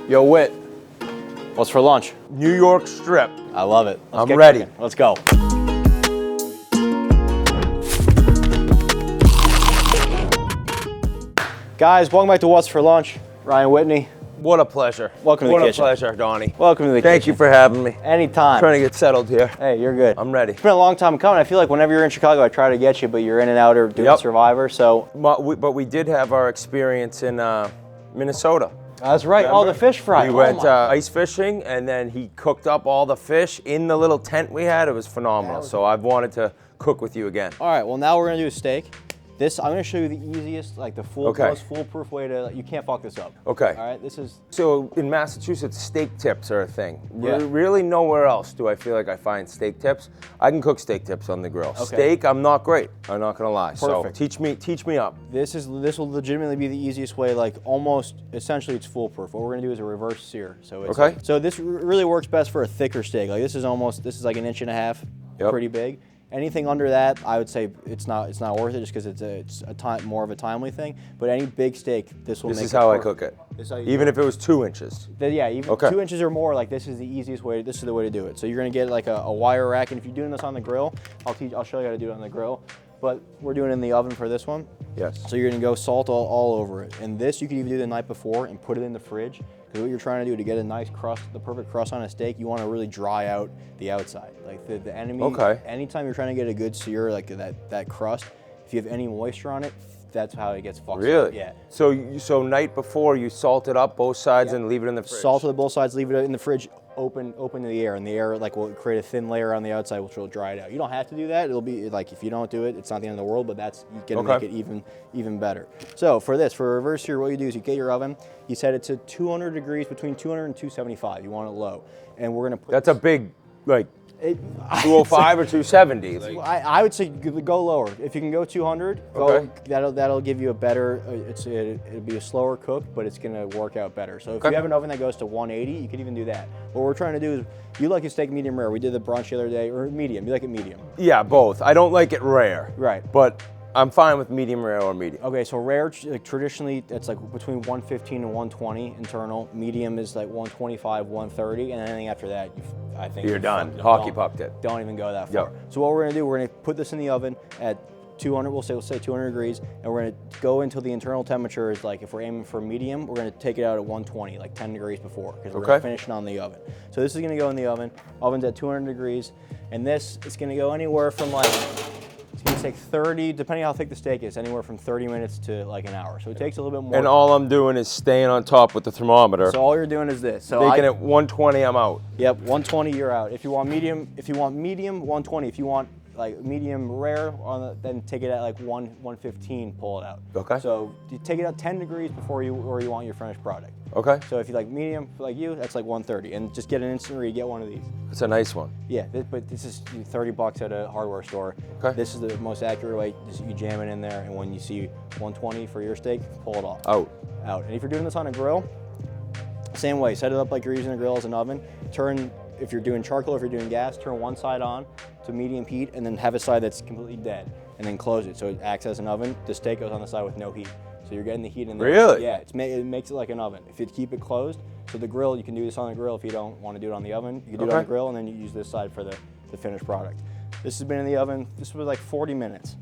Yo, Whit, what's for lunch? New York strip. I love it. I'm ready. Cooking. Let's go. Guys, welcome back to What's for Lunch. Ryan Whitney. What a pleasure. Welcome to the kitchen. What a pleasure, Donny. Welcome to the kitchen. Thank you for having me. Anytime. Trying to get settled here. Hey, you're good. I'm ready. It's been a long time coming. I feel like whenever you're in Chicago, I try to get you, but you're in and out or doing Survivor, so. But we did have our experience in Minnesota. That's right. Remember? Oh, the fish fry. We went ice fishing, and then he cooked up all the fish in the little tent we had. It was phenomenal. So I've wanted to cook with you again. All right, well, now we're gonna do a steak. This, I'm gonna show you the easiest, like the most foolproof way to, you can't fuck this up. Okay. All right, this is. So in Massachusetts, steak tips are a thing. Yeah. Really nowhere else do I feel like I find steak tips. I can cook steak tips on the grill. Okay. Steak, I'm not great. I'm not gonna lie. Perfect. So teach me up. This will legitimately be the easiest way, like almost, essentially it's foolproof. What we're gonna do is a reverse sear. So it's Okay. So this really works best for a thicker steak. Like this is like an inch and a half, pretty big. Anything under that, I would say it's not worth it just because it's more of a timely thing. But any big steak, this will make it. This is how I cook it. Even if it was 2 inches. Yeah, even 2 inches or more, like this is the easiest way. This is the way to do it. So you're gonna get like a wire rack, and if you're doing this on the grill, I'll show you how to do it on the grill. But we're doing it in the oven for this one. Yes. So you're gonna go salt all over it. And this you could even do the night before and put it in the fridge. Because what you're trying to do to get a nice crust, the perfect crust on a steak, you want to really dry out the outside. Like the enemy. Okay. Anytime you're trying to get a good sear, like that crust, if you have any moisture on it, that's how it gets fucked. Really? Yeah. So night before you salt it up both sides and leave it in the fridge. Salt it both sides, leave it in the fridge, open to the air, and the air like will create a thin layer on the outside, which will dry it out. You don't have to do that. It'll be like if you don't do it, it's not the end of the world. But you can make it even better. So for reverse sear, what you do is you get your oven, you set it to 200 degrees, between 200 and 275. You want it low, and we're gonna put. That's a big 205 or 270. I would say go lower. If you can go 200, that'll give you a better. It'll be a slower cook, but it's gonna work out better. So if you have an oven that goes to 180, you can even do that. What we're trying to do is, you like your steak medium rare. We did the brunch the other day, or medium. You like it medium? Yeah, both. I don't like it rare. Right. But I'm fine with medium rare or medium. Okay, so rare, traditionally, it's like between 115 and 120 internal. Medium is like 125, 130, and anything after that, I think you're done. Hockey pucked it. Don't even go that far. So what we're gonna do, we're gonna put this in the oven at 200. We'll say 200 degrees, and we're gonna go until the internal temperature is like, if we're aiming for medium, we're gonna take it out at 120, like 10 degrees before, because we're gonna finish it on the oven. So this is gonna go in the oven. Oven's at 200 degrees, and this is gonna go anywhere from like. It's gonna take 30, depending how thick the steak is, anywhere from 30 minutes to like an hour. So it takes a little bit more. And all I'm doing is staying on top with the thermometer. So all you're doing is this. So making it 120, I'm out. Yep, 120, you're out. If you want medium, 120. If you want like medium rare, then take it at like 115, pull it out. Okay. So you take it out 10 degrees before you want your finished product. Okay. So if you like medium, like you, that's like 130. And just get an instant read, get one of these. It's a nice one. Yeah, but this is $30 at a hardware store. Okay. This is the most accurate way. Just you jam it in there, and when you see 120 for your steak, pull it off. Out. And if you're doing this on a grill, same way. Set it up like you're using a grill as an oven. Turn, if you're doing charcoal, if you're doing gas, turn one side on to medium heat, and then have a side that's completely dead, and then close it so it acts as an oven. The steak goes on the side with no heat. So you're getting the heat in there. Really? Yeah, it makes it like an oven. If you keep it closed, so the grill, you can do this on the grill if you don't want to do it on the oven. You can do it on the grill, and then you use this side for the finished product. This has been in the oven, this was like 40 minutes.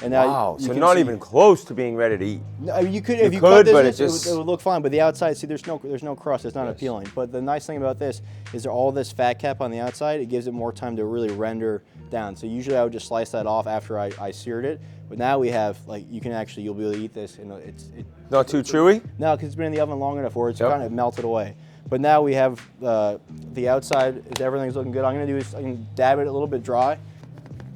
And now wow, so not even close to being ready to eat. No, you could, if you cut this, but it would look fine, but the outside, see, there's no crust, it's not appealing. But the nice thing about this is all this fat cap on the outside, it gives it more time to really render down. So usually I would just slice that off after I seared it, but now we have, like, you'll be able to eat this, and it's not too chewy? No, because it's been in the oven long enough where it's kind of melted away. But now we have the outside, everything's looking good. I'm gonna do is I can dab it a little bit dry.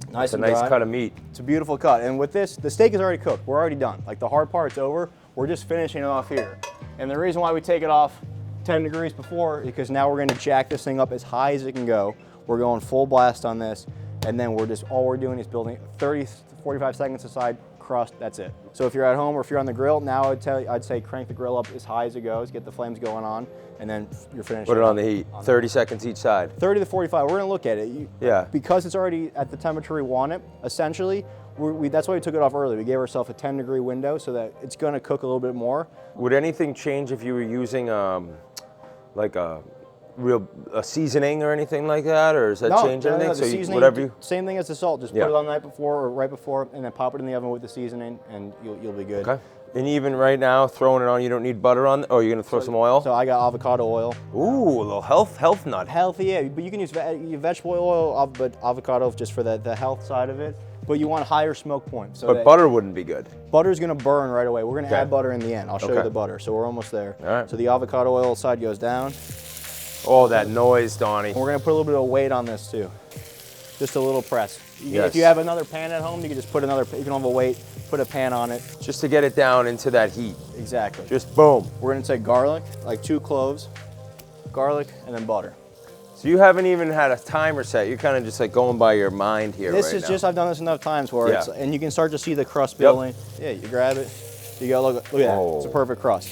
It's a nice cut of meat. It's a beautiful cut. And with this, the steak is already cooked. We're already done. Like the hard part's over. We're just finishing it off here. And the reason why we take it off 10 degrees before is because now we're going to jack this thing up as high as it can go. We're going full blast on this. And then all we're doing is building 30 to 45 seconds aside, crust, that's it. So if you're at home or if you're on the grill, now I'd say crank the grill up as high as it goes, get the flames going on, and then you're finished. Put it on the heat, 30 seconds each side. 30 to 45, we're gonna look at it. Because it's already at the temperature we want it, essentially, that's why we took it off early. We gave ourselves a 10-degree window so that it's gonna cook a little bit more. Would anything change if you were using like a seasoning or anything like that, or does that change anything? No, So the seasoning, whatever you. same thing as the salt. Just put it on the night before or right before, and then pop it in the oven with the seasoning, and you'll be good. Okay. And even right now, throwing it on, you don't need butter on. Oh, you're gonna throw some oil. So I got avocado oil. Ooh, a little health nut. Healthy, yeah. But you can use vegetable oil, but avocado just for the health side of it. But you want higher smoke point. So But butter wouldn't be good. Butter's gonna burn right away. We're gonna add butter in the end. I'll show you the butter. So we're almost there. All right. So the avocado oil side goes down. Oh, that noise, Donnie. And we're gonna put a little bit of weight on this too. Just a little press. Yes. If you have another pan at home, you can just put another, you can have a weight, put a pan on it. Just to get it down into that heat. Exactly. Just boom. We're gonna take garlic, like 2 cloves, garlic, and then butter. So you haven't even had a timer set. You're kind of just like going by your mind here This right is now. just, I've done this enough times where it's, and you can start to see the crust building. Yeah, you grab it, you go, look at that, it's a perfect crust.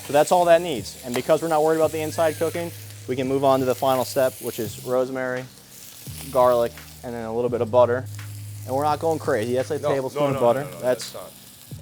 So that's all that needs. And because we're not worried about the inside cooking, we can move on to the final step, which is rosemary, garlic, and then a little bit of butter. And we're not going crazy. That's like a tablespoon of butter. That's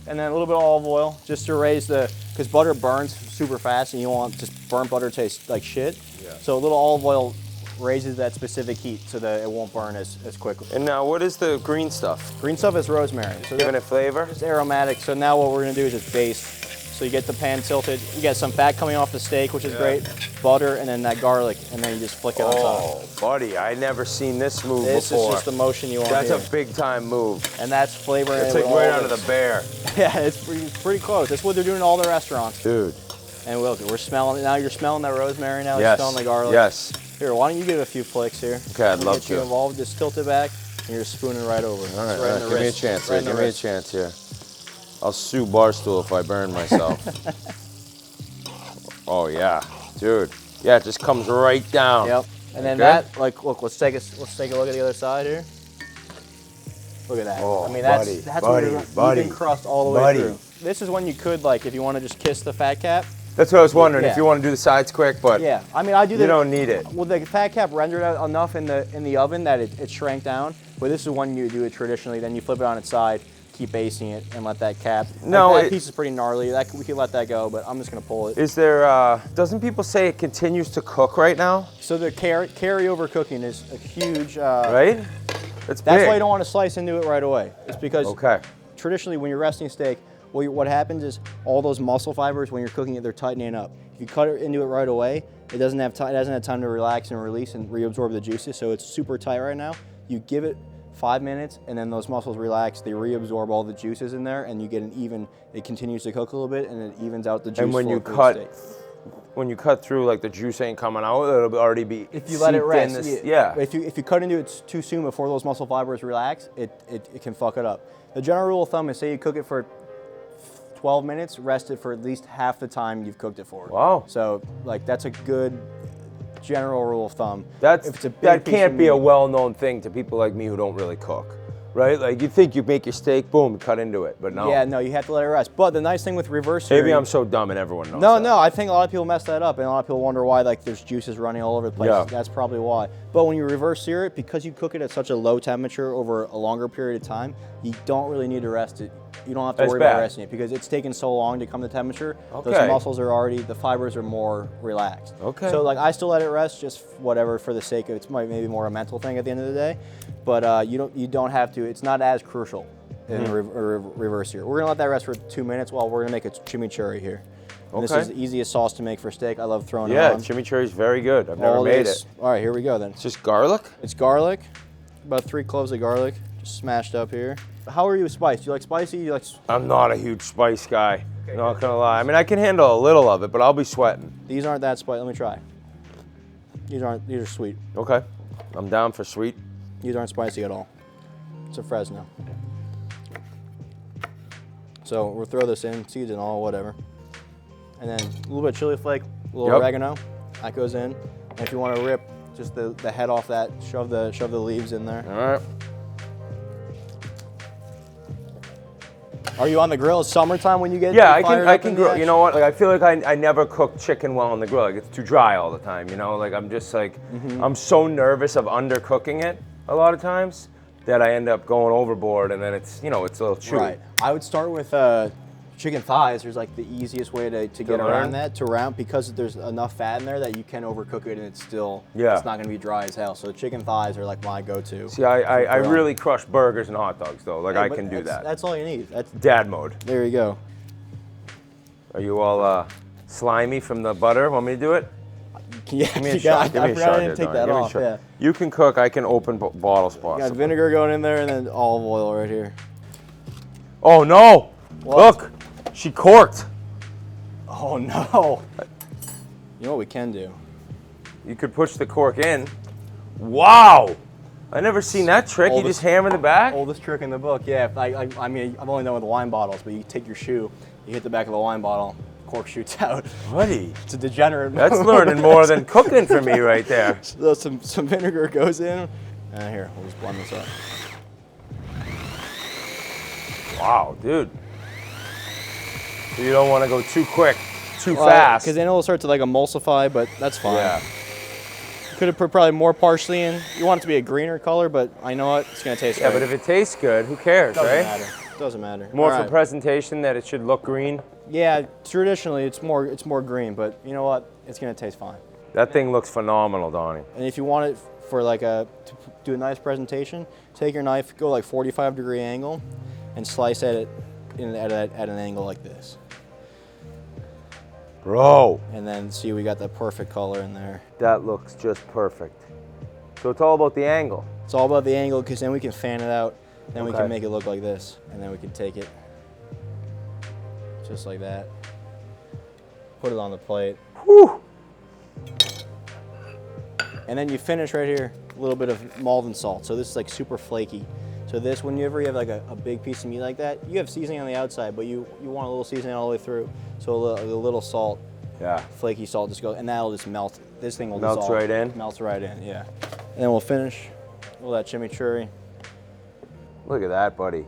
and then a little bit of olive oil, just to raise because butter burns super fast, and you don't want just burnt butter to taste like shit. Yeah. So a little olive oil raises that specific heat so that it won't burn as quickly. And now, what is the green stuff? Green stuff is rosemary. So Giving it flavor? It's aromatic. So now what we're gonna do is just baste. So you get the pan tilted. You get some fat coming off the steak, which is great. Butter, and then that garlic, and then you just flick it on top. Oh, buddy, I never seen this move This before. is just the motion you want. That's here. a big time move. And that's flavoring. It's like right out of the bear. Yeah, it's pretty close. That's what they're doing in all the restaurants. Dude. And look, we're smelling it now. You're smelling that rosemary now. Yes. You're smelling the garlic. Yes. Here, why don't you give it a few flicks here? Okay, I'd love Get you to. involved. Just tilt it back, and you're just spooning right over. All right, give me a chance here. Give me a chance here. I'll sue Barstool if I burn myself. Oh yeah, dude. Yeah, it just comes right down. Yep. And then that, like, look, let's take a look at the other side here. Look at that. Oh, I mean, that's buddy, even crust all the way through. This is when you could, like, if you want to just kiss the fat cap. That's what I was wondering, if you want to do the sides quick, but yeah, I mean, I do. You don't need it. Well, the fat cap rendered out enough in the oven that it shrank down. But this is when you do it traditionally. Then you flip it on its side, keep basting it, and let that cap. No, that piece is pretty gnarly. We can let that go, but I'm just gonna pull it. Is there? Doesn't people say it continues to cook right now? So the carryover cooking is a huge. Right. That's big. why you don't want to slice into it right away. It's because traditionally when you're resting steak, what happens is all those muscle fibers when you're cooking it, they're tightening up. If you cut it into it right away, it doesn't have time to relax and release and reabsorb the juices. So it's super tight right now. You give it 5 minutes, and then those muscles relax. They reabsorb all the juices in there, and you get an even. It continues to cook a little bit, and it evens out the juice. And when you cut through, like the juice ain't coming out, it'll already be. If you let it rest, If you cut into it too soon before those muscle fibers relax, it can fuck it up. The general rule of thumb is say you cook it for 12 minutes, rest it for at least half the time you've cooked it for. Wow. So like that's a good general rule of thumb. That can't be a well-known thing to people like me who don't really cook, right? Like you think you make your steak, boom, cut into it, but no. Yeah, no, you have to let it rest. But the nice thing with reverse searing, maybe I'm so dumb and everyone knows. No, I think a lot of people mess that up, and a lot of people wonder why like there's juices running all over the place. Yeah. That's probably why. But when you reverse sear it, because you cook it at such a low temperature over a longer period of time, you don't really need to rest it. You don't have to worry about resting it because it's taken so long to come to temperature. Okay. Those muscles are already, the fibers are more relaxed. Okay. So like I still let it rest, just whatever for the sake of it's maybe more a mental thing at the end of the day, but you don't have to. It's not as crucial in reverse sear. We're gonna let that rest for 2 minutes while we're gonna make a chimichurri here. Okay. This is the easiest sauce to make for steak. I love throwing it on. Yeah, chimichurri is very good. I've never made it. All right, here we go then. It's just garlic? It's garlic, about 3 cloves of garlic, just smashed up here. How are you with spice? Do you like spicy? Do you like? I'm not a huge spice guy. Okay, not gonna lie. I mean, I can handle a little of it, but I'll be sweating. These aren't that spicy. Let me try. These are sweet. Okay, I'm down for sweet. These aren't spicy at all. It's a Fresno. So we'll throw this in, seeds and all, whatever. And then a little bit of chili flake, a little oregano. That goes in. And if you want to rip just the head off that, shove the leaves in there. All right. Are you on the grill? It's summertime when you get I can grill. You know what? Like I feel like I never cook chicken well on the grill. Like it's too dry all the time. You know, like I'm just like I'm so nervous of undercooking it a lot of times that I end up going overboard, and then it's it's a little chewy. Right. I would start with chicken thighs, there's like the easiest way to get around that, because there's enough fat in there that you can overcook it and it's still, it's not gonna be dry as hell. So the chicken thighs are like my go-to. See, I really crush burgers and hot dogs though. Like I can do that. That's all you need. That's dad mode. There you go. Are you all slimy from the butter? Want me to do it? Yeah, give me a shot. I forgot I didn't take that off. Yeah. You can cook. I can open bottles. Got vinegar going in there and then olive oil right here. Oh no! What? Look, she corked. Oh no! You know what we can do? You could push the cork in. Wow! I never seen that trick. You just hammer the back. Oldest trick in the book. Yeah. I mean, I've only done with wine bottles, but you take your shoe, you hit the back of the wine bottle, cork shoots out. Buddy, it's a degenerate. That's learning more than cooking for me right there. So some vinegar goes in. Here, we'll just blend this up. Wow, dude. So you don't want to go too quick, too fast. Because then it'll start to like emulsify, but that's fine. Yeah. Could have put probably more parsley in. You want it to be a greener color, but I know what, it's gonna taste great. Yeah, but if it tastes good, who cares, right? Doesn't matter. Doesn't matter. More for presentation that it should look green. Yeah, traditionally it's more green, but you know what? It's gonna taste fine. That thing looks phenomenal, Donnie. And if you want it for like to do a nice presentation, take your knife, go like 45-degree angle, and slice at it at an angle like this. Bro. And then see, we got that perfect color in there. That looks just perfect. So it's all about the angle. It's all about the angle, because then we can fan it out. Then we can make it look like this, and then we can take it just like that. Put it on the plate. Whew. And then you finish right here, a little bit of Malden salt. So this is like super flaky. So this, whenever you have like a big piece of meat like that, you have seasoning on the outside, but you want a little seasoning all the way through. So a little salt, flaky salt just goes, and that'll just melt. This thing will melts dissolve. right in? Melts right in, yeah. And then we'll finish with that chimichurri. Look at that, buddy.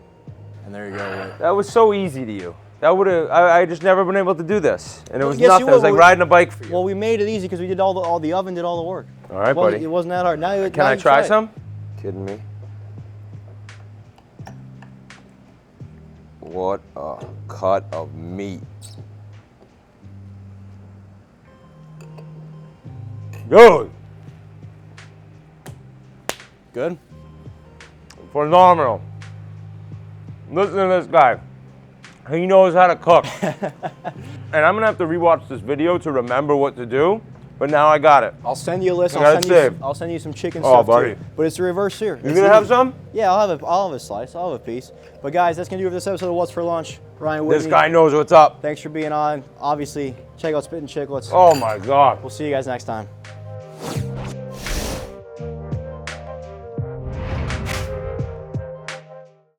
And there you go. That was so easy to you. That would have, I just never been able to do this. And it was yes, nothing, it was like riding a bike for you. Well, we made it easy because we did all the oven did all the work. All right, buddy. It wasn't that hard. Now Can I try some? Kidding me? What a cut of meat. Good. Good? Phenomenal. Listen to this guy. He knows how to cook. And I'm gonna have to rewatch this video to remember what to do, but now I got it. I'll send you a list. I'll send you some chicken stuff too. But it's the reverse sear. You gonna have some? Yeah, I'll have a slice. I'll have a piece. But guys, that's gonna do it for this episode of What's for Lunch. Ryan Whitney. This guy knows what's up. Thanks for being on. Obviously, check out Spittin' Chicklets. Oh my God. We'll see you guys next time.